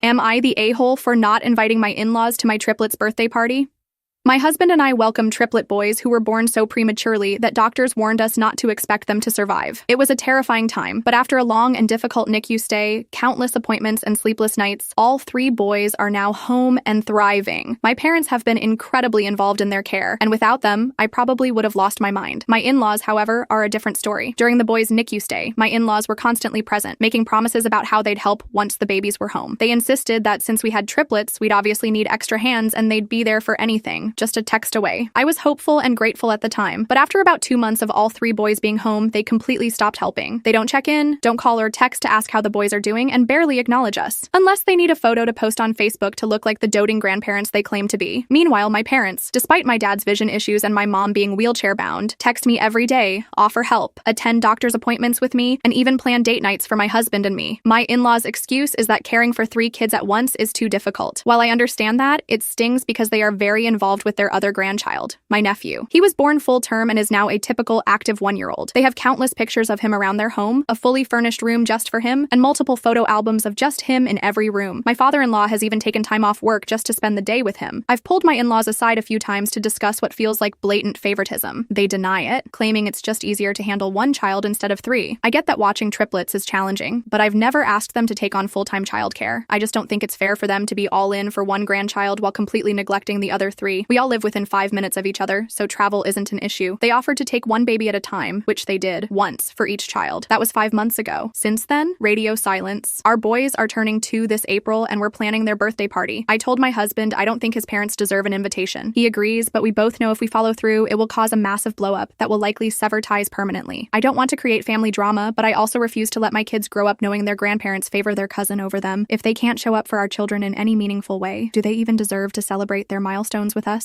Am I the a-hole for not inviting my in-laws to my triplets' birthday party? My husband and I welcomed triplet boys who were born so prematurely that doctors warned us not to expect them to survive. It was a terrifying time, but after a long and difficult NICU stay, countless appointments, and sleepless nights, all 3 boys are now home and thriving. My parents have been incredibly involved in their care, and without them, I probably would have lost my mind. My in-laws, however, are a different story. During the boys' NICU stay, my in-laws were constantly present, making promises about how they'd help once the babies were home. They insisted that since we had triplets, we'd obviously need extra hands and they'd be there for anything, just a text away. I was hopeful and grateful at the time, but after about 2 months of all 3 boys being home, they completely stopped helping. They don't check in, don't call or text to ask how the boys are doing, and barely acknowledge us. Unless they need a photo to post on Facebook to look like the doting grandparents they claim to be. Meanwhile, my parents, despite my dad's vision issues and my mom being wheelchair-bound, text me every day, offer help, attend doctor's appointments with me, and even plan date nights for my husband and me. My in-laws' excuse is that caring for 3 kids at once is too difficult. While I understand that, it stings because they are very involved with their other grandchild, my nephew. He was born full term and is now a typical active 1-year-old. They have countless pictures of him around their home, a fully furnished room just for him, and multiple photo albums of just him in every room. My father-in-law has even taken time off work just to spend the day with him. I've pulled my in-laws aside a few times to discuss what feels like blatant favoritism. They deny it, claiming it's just easier to handle 1 child instead of 3. I get that watching triplets is challenging, but I've never asked them to take on full-time childcare. I just don't think it's fair for them to be all in for 1 grandchild while completely neglecting the other 3. We all live within 5 minutes of each other, so travel isn't an issue. They offered to take 1 baby at a time, which they did, once, for each child. That was 5 months ago. Since then, radio silence. Our boys are turning 2 this April, and we're planning their birthday party. I told my husband I don't think his parents deserve an invitation. He agrees, but we both know if we follow through, it will cause a massive blow-up that will likely sever ties permanently. I don't want to create family drama, but I also refuse to let my kids grow up knowing their grandparents favor their cousin over them. If they can't show up for our children in any meaningful way, do they even deserve to celebrate their milestones with us?